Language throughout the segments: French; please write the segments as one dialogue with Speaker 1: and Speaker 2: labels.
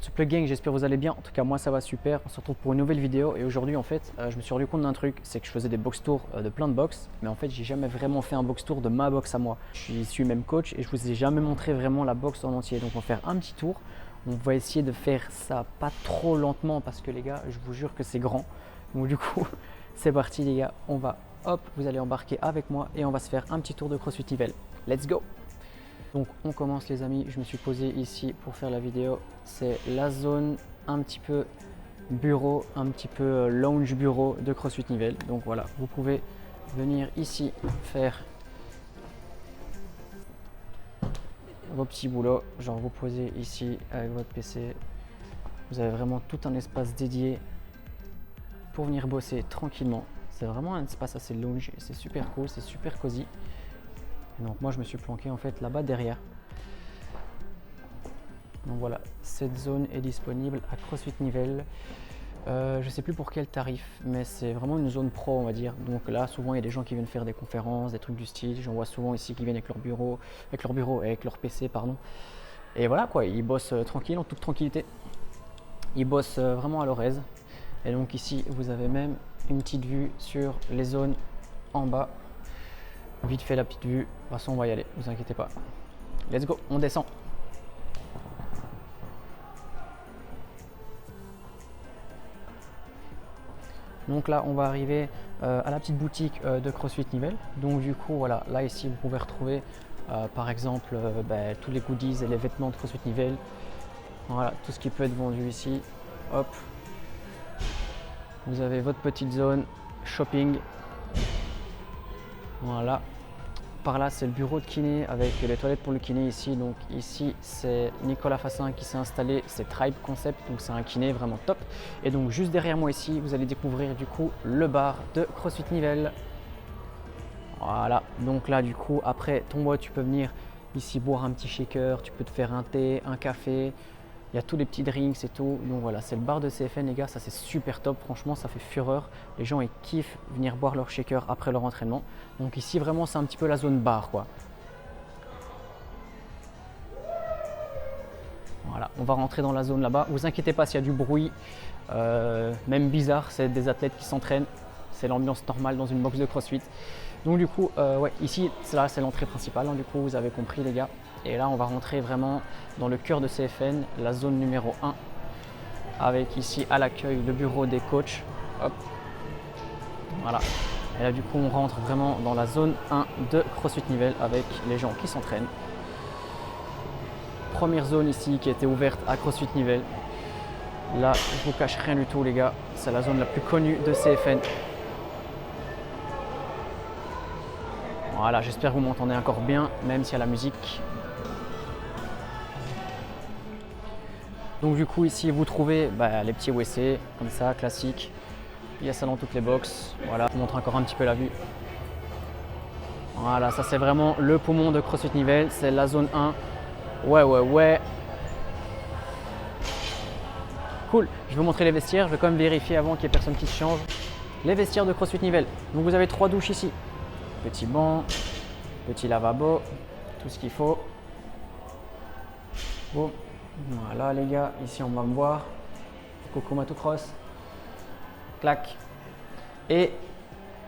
Speaker 1: What's up le gang, j'espère que vous allez bien. En tout cas moi ça va super, on se retrouve pour une nouvelle vidéo et aujourd'hui en fait je me suis rendu compte d'un truc, c'est que je faisais des box tours de plein de box, mais en fait j'ai jamais vraiment fait un box tour de ma box à moi. Je suis même coach et je vous ai jamais montré vraiment la box en entier, donc on va faire un petit tour. On va essayer de faire ça pas trop lentement parce que les gars je vous jure que c'est grand, donc du coup c'est parti les gars, on va hop, vous allez embarquer avec moi et on va se faire un petit tour de CrossFit Nivelles. Let's go! Donc on commence les amis, je me suis posé ici pour faire la vidéo, c'est la zone un petit peu bureau, un petit peu lounge bureau de CrossFit Nivelles. Donc voilà, vous pouvez venir ici faire vos petits boulots, genre vous posez ici avec votre PC, vous avez vraiment tout un espace dédié pour venir bosser tranquillement. C'est vraiment un espace assez lounge et c'est super cool, c'est super cosy. Et donc moi je me suis planqué en fait là-bas derrière. Donc voilà, cette zone est disponible à CrossFit Nivelles. Je ne sais plus pour quel tarif, mais c'est vraiment une zone pro on va dire. Donc là souvent il y a des gens qui viennent faire des conférences, des trucs du style. J'en vois souvent ici qui viennent avec leur PC pardon. Et voilà quoi, ils bossent tranquille, en toute tranquillité. Ils bossent vraiment à leur aise. Et donc ici vous avez même une petite vue sur les zones en bas. Vite fait la petite vue, de toute façon on va y aller, vous inquiétez pas. Let's go, on descend. Donc là on va arriver à la petite boutique de CrossFit Nivelles. Donc du coup voilà, là ici vous pouvez retrouver par exemple tous les goodies et les vêtements de CrossFit Nivelles. Voilà, tout ce qui peut être vendu ici. Hop. Vous avez votre petite zone shopping. Voilà, par là c'est le bureau de kiné avec les toilettes pour le kiné ici. Donc ici c'est Nicolas Fassin qui s'est installé, c'est Tribe Concept, donc c'est un kiné vraiment top. Et donc juste derrière moi ici vous allez découvrir du coup le bar de CrossFit Nivelles. Voilà, donc là du coup après ton bois tu peux venir ici boire un petit shaker, tu peux te faire un thé, un café. Il y a tous les petits drinks et tout. Donc voilà, c'est le bar de CFN les gars, ça c'est super top. Franchement, ça fait fureur. Les gens ils kiffent venir boire leur shaker après leur entraînement. Donc ici vraiment c'est un petit peu la zone bar quoi. Voilà, on va rentrer dans la zone là-bas. Vous inquiétez pas s'il y a du bruit, même bizarre, c'est des athlètes qui s'entraînent. C'est l'ambiance normale dans une box de CrossFit. Donc du coup, ouais, ici, là c'est l'entrée principale, hein, du coup vous avez compris les gars. Et là on va rentrer vraiment dans le cœur de CFN, la zone numéro 1. Avec ici à l'accueil le bureau des coachs. Hop. Voilà. Et là du coup on rentre vraiment dans la zone 1 de CrossFit Nivelles avec les gens qui s'entraînent. Première zone ici qui a été ouverte à CrossFit Nivelles. Là je vous cache rien du tout les gars, c'est la zone la plus connue de CFN. Voilà, j'espère que vous m'entendez encore bien, même s'il y a la musique. Donc du coup ici vous trouvez les petits WC, comme ça, classique. Il y a ça dans toutes les boxes. Voilà, je vous montre encore un petit peu la vue. Voilà, ça c'est vraiment le poumon de CrossFit Nivelles, c'est la zone 1. Ouais. Cool, je vais vous montrer les vestiaires, je vais quand même vérifier avant qu'il n'y ait personne qui se change. Les vestiaires de CrossFit Nivelles. Donc vous avez 3 douches ici. Petit banc, petit lavabo, tout ce qu'il faut. Bon. Voilà les gars, ici on va me voir. Coucou Matocross. Clac. Et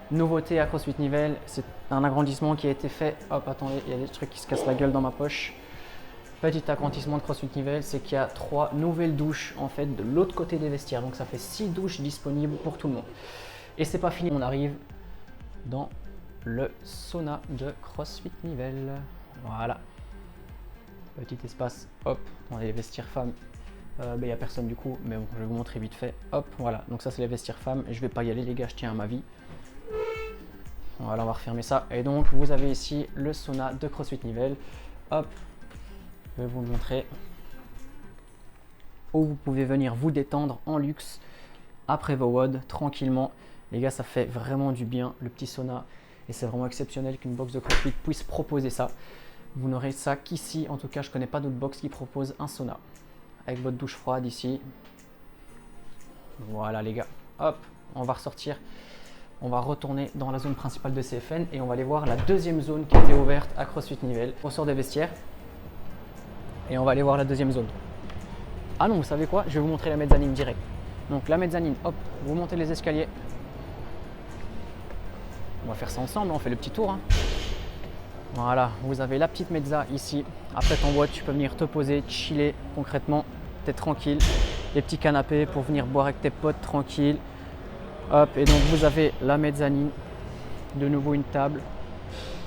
Speaker 1: nouveauté à CrossFit Nivelles, c'est un agrandissement qui a été fait. Hop, attendez, il y a des trucs qui se cassent la gueule dans ma poche. Petit agrandissement de CrossFit Nivelles, c'est qu'il y a 3 nouvelles douches en fait de l'autre côté des vestiaires. Donc ça fait 6 douches disponibles pour tout le monde. Et c'est pas fini, on arrive dans le sauna de CrossFit Nivelles. Voilà. Petit espace, hop, dans les vestiaires femmes. Il n'y a personne du coup, mais bon, je vais vous montrer vite fait. Hop, voilà, donc ça c'est les vestiaires femmes. Je vais pas y aller les gars, je tiens à ma vie. Voilà, on va refermer ça. Et donc vous avez ici le sauna de CrossFit Nivelles. Hop, je vais vous le montrer. Où vous pouvez venir vous détendre en luxe après vos WOD tranquillement. Les gars, ça fait vraiment du bien le petit sauna. Et c'est vraiment exceptionnel qu'une box de CrossFit puisse proposer ça. Vous n'aurez ça qu'ici, en tout cas je connais pas d'autres box qui proposent un sauna. Avec votre douche froide ici. Voilà les gars, hop, on va ressortir. On va retourner dans la zone principale de CFN et on va aller voir la deuxième zone qui était ouverte à CrossFit Nivelles. On sort des vestiaires et on va aller voir la deuxième zone. Ah non, vous savez quoi? Je vais vous montrer la mezzanine direct. Donc la mezzanine, hop, vous montez les escaliers. On va faire ça ensemble, on fait le petit tour. Hein. Voilà, vous avez la petite mezza ici. Après ton boîte, tu peux venir te poser, chiller concrètement, t'es tranquille. Les petits canapés pour venir boire avec tes potes tranquille. Hop, et donc vous avez la mezzanine. De nouveau une table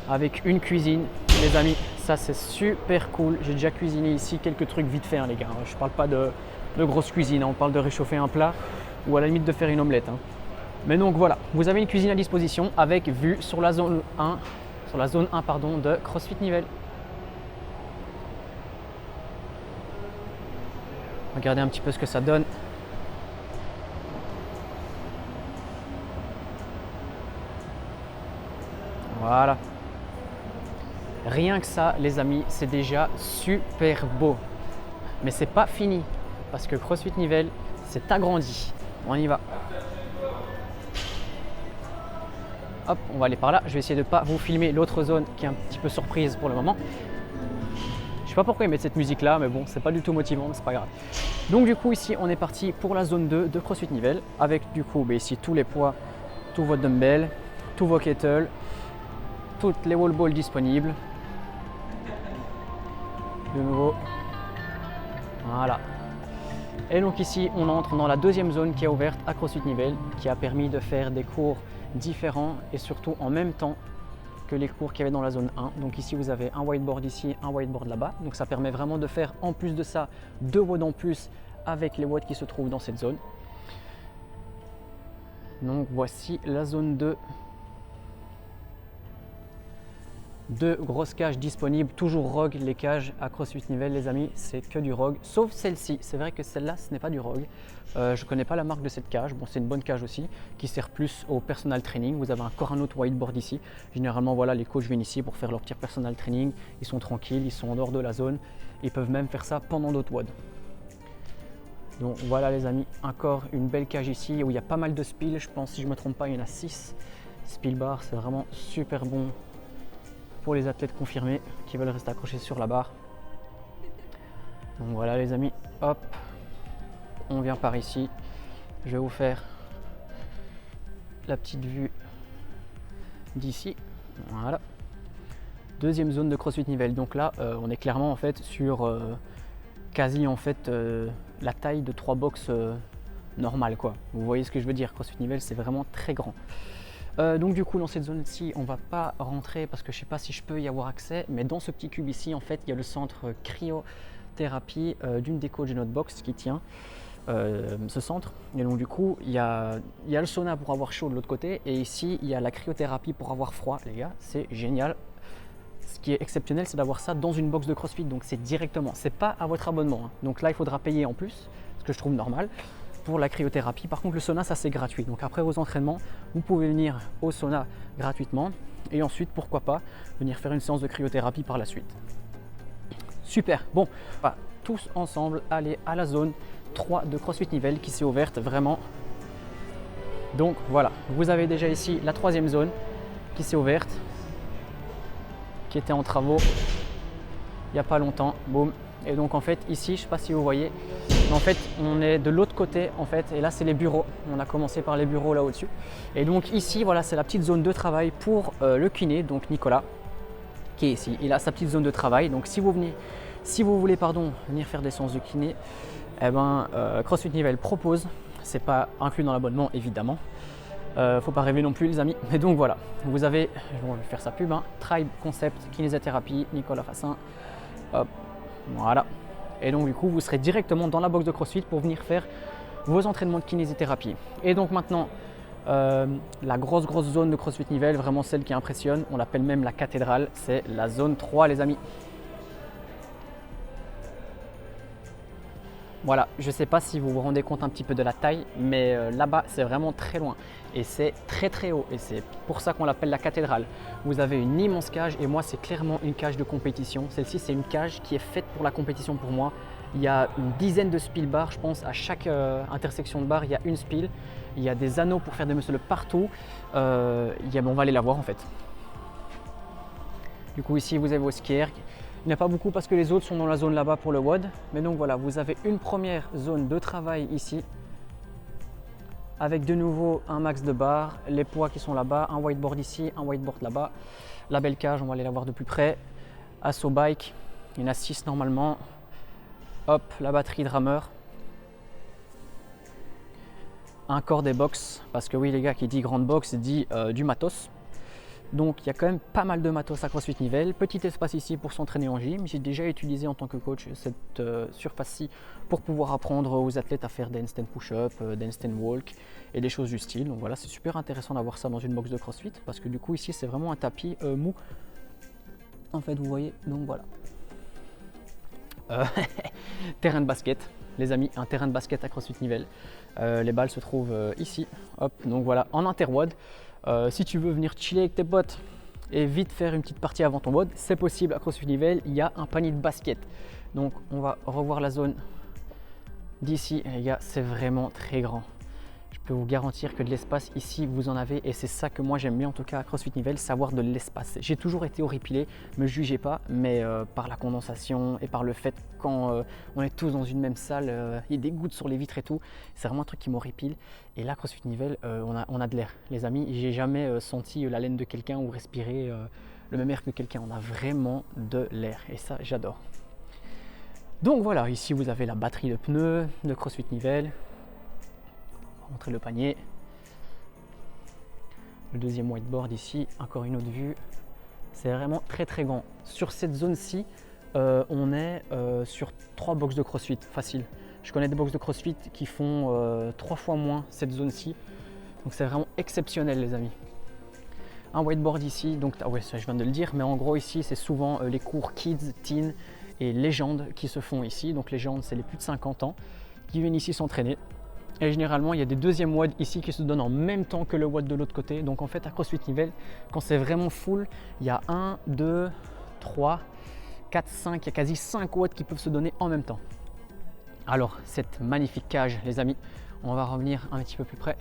Speaker 1: avec une cuisine. Les amis, ça c'est super cool. J'ai déjà cuisiné ici quelques trucs vite fait, hein, les gars. Je parle pas de grosse cuisine, hein. On parle de réchauffer un plat ou à la limite de faire une omelette. Hein. Mais donc voilà, vous avez une cuisine à disposition avec vue sur la zone 1, pardon, de CrossFit Nivelles. Regardez un petit peu ce que ça donne. Voilà. Rien que ça, les amis, c'est déjà super beau. Mais c'est pas fini parce que CrossFit Nivelles, c'est agrandi. On y va. Hop, on va aller par là. Je vais essayer de ne pas vous filmer l'autre zone qui est un petit peu surprise pour le moment. Je sais pas pourquoi ils mettent cette musique là, mais bon, c'est pas du tout motivant, mais c'est pas grave. Donc du coup, ici, on est parti pour la zone 2 de CrossFit Nivelles avec du coup, ici, tous les poids, tous vos dumbbells, tous vos kettles, toutes les wall balls disponibles. De nouveau. Voilà. Et donc ici, on entre dans la deuxième zone qui est ouverte à CrossFit Nivelles, qui a permis de faire des cours différents et surtout en même temps que les cours qu'il y avait dans la zone 1. Donc ici, vous avez un whiteboard ici, un whiteboard là-bas. Donc ça permet vraiment de faire en plus de ça 2 WOD en plus avec les WOD qui se trouvent dans cette zone. Donc voici la zone 2. 2 grosses cages disponibles, toujours ROG les cages à CrossFit Nivelles les amis, c'est que du ROG, sauf celle-ci, c'est vrai que celle-là ce n'est pas du ROG, je ne connais pas la marque de cette cage, bon c'est une bonne cage aussi, qui sert plus au personal training, vous avez encore un autre whiteboard ici, généralement voilà les coachs viennent ici pour faire leur petit personal training, ils sont tranquilles, ils sont en dehors de la zone, ils peuvent même faire ça pendant d'autres WOD. Donc voilà les amis, encore une belle cage ici où il y a pas mal de spills, je pense si je ne me trompe pas il y en a 6 spill bars, c'est vraiment super bon pour les athlètes confirmés qui veulent rester accrochés sur la barre. Donc voilà les amis, hop, on vient par ici. Je vais vous faire la petite vue d'ici. Voilà. Deuxième zone de CrossFit Nivelles. Donc là, on est clairement en fait sur quasi en fait la taille de 3 box normales quoi. Vous voyez ce que je veux dire, CrossFit Nivelles c'est vraiment très grand. Donc du coup dans cette zone-ci on va pas rentrer parce que je sais pas si je peux y avoir accès, mais dans ce petit cube ici en fait il y a le centre cryothérapie d'une des coachs de notre box qui tient ce centre, et donc du coup il y a le sauna pour avoir chaud de l'autre côté et ici il y a la cryothérapie pour avoir froid les gars, c'est génial. Ce qui est exceptionnel c'est d'avoir ça dans une box de CrossFit, donc c'est directement, c'est pas à votre abonnement hein. Donc là il faudra payer en plus, ce que je trouve normal. Pour la cryothérapie. Par contre, le sauna, ça c'est gratuit. Donc après vos entraînements, vous pouvez venir au sauna gratuitement et ensuite, pourquoi pas, venir faire une séance de cryothérapie par la suite. Super. Bon, on va tous ensemble aller à la zone 3 de CrossFit Nivelles qui s'est ouverte vraiment. Donc voilà, vous avez déjà ici la 3e zone qui s'est ouverte, qui était en travaux il n'y a pas longtemps. Boum. Et donc en fait ici, je ne sais pas si vous voyez, mais en fait on est de l'autre côté en fait, et là c'est les bureaux. On a commencé par les bureaux là au-dessus. Et donc ici voilà, c'est la petite zone de travail pour le kiné, donc Nicolas qui est ici. Il a sa petite zone de travail. Donc si vous voulez venir faire des séances de kiné, eh ben CrossFit Nivelles propose. C'est pas inclus dans l'abonnement évidemment. Faut pas rêver non plus les amis. Mais donc voilà, vous avez, je vais faire sa pub, hein, Tribe Concept Kinésithérapie, Nicolas Fassin. Hop. Voilà, et donc du coup vous serez directement dans la box de CrossFit pour venir faire vos entraînements de kinésithérapie. Et donc maintenant la grosse zone de CrossFit Nivelles, vraiment celle qui impressionne, on l'appelle même la cathédrale, c'est la zone 3 les amis. Voilà, je ne sais pas si vous vous rendez compte un petit peu de la taille, mais là-bas c'est vraiment très loin et c'est très haut et c'est pour ça qu'on l'appelle la cathédrale. Vous avez une immense cage et moi c'est clairement une cage de compétition. Celle-ci c'est une cage qui est faite pour la compétition pour moi. Il y a une dizaine de spill bars, je pense à chaque intersection de barre il y a une spill. Il y a des anneaux pour faire des muscles partout. On va aller la voir en fait. Du coup ici vous avez vos ski erg. Il n'y a pas beaucoup parce que les autres sont dans la zone là-bas pour le WOD. Mais donc voilà, vous avez une première zone de travail ici avec de nouveau un max de barres, les poids qui sont là-bas, un whiteboard ici, un whiteboard là-bas, la belle cage, on va aller la voir de plus près, Asso Bike, il y en a 6 normalement, hop, la batterie de rameur, un corps des box, parce que oui les gars, qui dit grande box dit du matos. Donc il y a quand même pas mal de matos à CrossFit Nivelles. Petit espace ici pour s'entraîner en gym. J'ai déjà utilisé en tant que coach cette surface-ci pour pouvoir apprendre aux athlètes à faire des handstand push-up, des handstand walk et des choses du style. Donc voilà, c'est super intéressant d'avoir ça dans une box de CrossFit parce que du coup ici c'est vraiment un tapis mou. En fait vous voyez, donc voilà. Terrain de basket, les amis, un terrain de basket à CrossFit Nivelles. Les balles se trouvent ici. Hop, donc voilà, en interwad. Si tu veux venir chiller avec tes potes et vite faire une petite partie avant ton WOD, c'est possible à CrossFit Nivelles, il y a un panier de basket. Donc on va revoir la zone d'ici, les gars, c'est vraiment très grand. Je peux vous garantir que de l'espace ici, vous en avez et c'est ça que moi j'aime bien en tout cas à CrossFit Nivelles, savoir de l'espace. J'ai toujours été horripilé, me jugez pas, mais par la condensation et par le fait quand on est tous dans une même salle, il y a des gouttes sur les vitres et tout, c'est vraiment un truc qui m'horripile. Et là, CrossFit Nivelles, on a de l'air, les amis. J'ai jamais senti la laine de quelqu'un ou respirer le même air que quelqu'un. On a vraiment de l'air et ça, j'adore. Donc voilà, ici vous avez la batterie de pneus de CrossFit Nivelles. On va montrer le panier. Le deuxième whiteboard ici, encore une autre vue. C'est vraiment très très grand. Sur cette zone-ci, on est sur 3 box de CrossFit, facile. Je connais des box de CrossFit qui font 3 fois moins cette zone-ci. Donc c'est vraiment exceptionnel les amis. Un whiteboard ici, donc ah ouais, ça je viens de le dire, mais en gros ici c'est souvent les cours Kids, Teen et Légendes qui se font ici. Donc Légendes c'est les plus de 50 ans qui viennent ici s'entraîner. Et généralement il y a des deuxièmes WOD ici qui se donnent en même temps que le WOD de l'autre côté. Donc en fait à CrossFit Nivelles, quand c'est vraiment full, il y a 1, 2, 3, 4, 5, il y a quasi 5 WOD qui peuvent se donner en même temps. Alors cette magnifique cage les amis, on va revenir un petit peu plus près.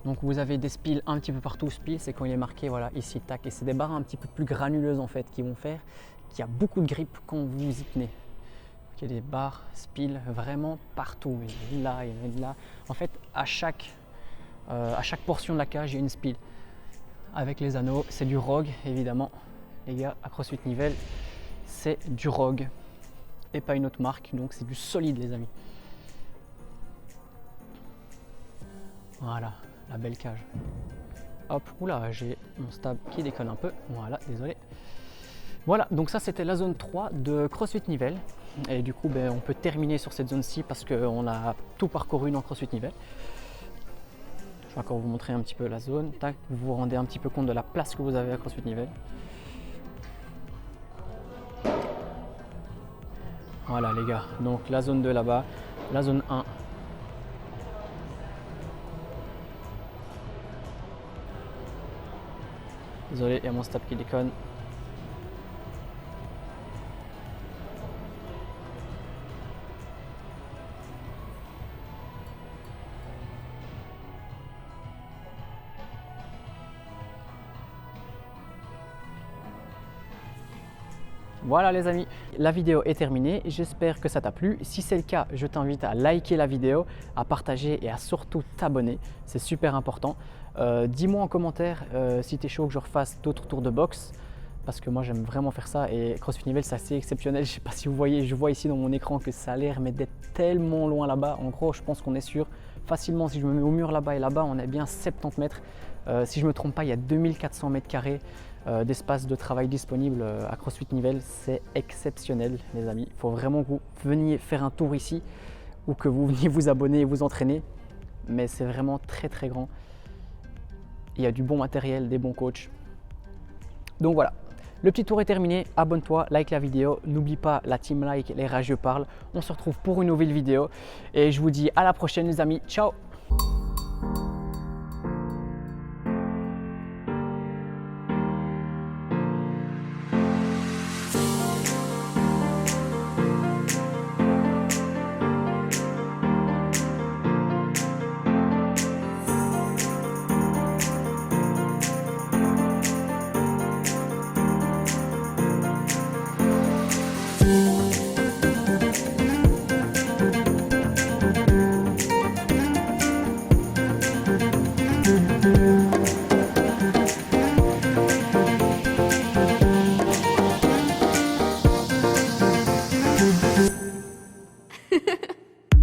Speaker 1: Donc vous avez des spiles un petit peu partout. Spiles c'est quand il est marqué voilà ici tac, et c'est des barres un petit peu plus granuleuses en fait qui vont faire qu'il y a beaucoup de grip quand vous y tenez. Il y a des barres spiles vraiment partout, il y en a là, il y en a là. En fait à chaque portion de la cage il y a une spile avec les anneaux. C'est du ROG évidemment les gars, à CrossFit Nivelles c'est du ROG et pas une autre marque, donc c'est du solide les amis. Voilà, la belle cage. Hop, oula, j'ai mon stab qui déconne un peu, voilà, désolé. Voilà, donc ça c'était la zone 3 de CrossFit Nivelles. Et du coup, on peut terminer sur cette zone-ci parce qu'on a tout parcouru dans CrossFit Nivelles. Je vais encore vous montrer un petit peu la zone. Tac, vous vous rendez un petit peu compte de la place que vous avez à CrossFit Nivelles. Voilà les gars, donc la zone 2 là-bas, la zone 1. Désolé, il y a mon stab qui déconne. Voilà les amis, la vidéo est terminée, j'espère que ça t'a plu. Si c'est le cas, je t'invite à liker la vidéo, à partager et à surtout t'abonner, c'est super important. Dis-moi en commentaire si tu es chaud que je refasse d'autres tours de boxe, parce que moi j'aime vraiment faire ça et CrossFit Nivelles c'est assez exceptionnel. Je ne sais pas si vous voyez, je vois ici dans mon écran que ça a l'air mais d'être tellement loin là-bas. En gros je pense qu'on est sûr facilement, si je me mets au mur là-bas et là-bas, on est bien 70 mètres. Si je ne me trompe pas, il y a 2400 mètres carrés d'espace de travail disponible à CrossFit Nivelles. C'est exceptionnel les amis, il faut vraiment que vous veniez faire un tour ici ou que vous veniez vous abonner et vous entraîner, mais c'est vraiment très très grand. Il y a du bon matériel, des bons coachs. Donc voilà, le petit tour est terminé, abonne-toi, like la vidéo, n'oublie pas la team like, les rageux parlent. On se retrouve pour une nouvelle vidéo et je vous dis à la prochaine les amis, ciao.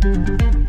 Speaker 2: Thank you.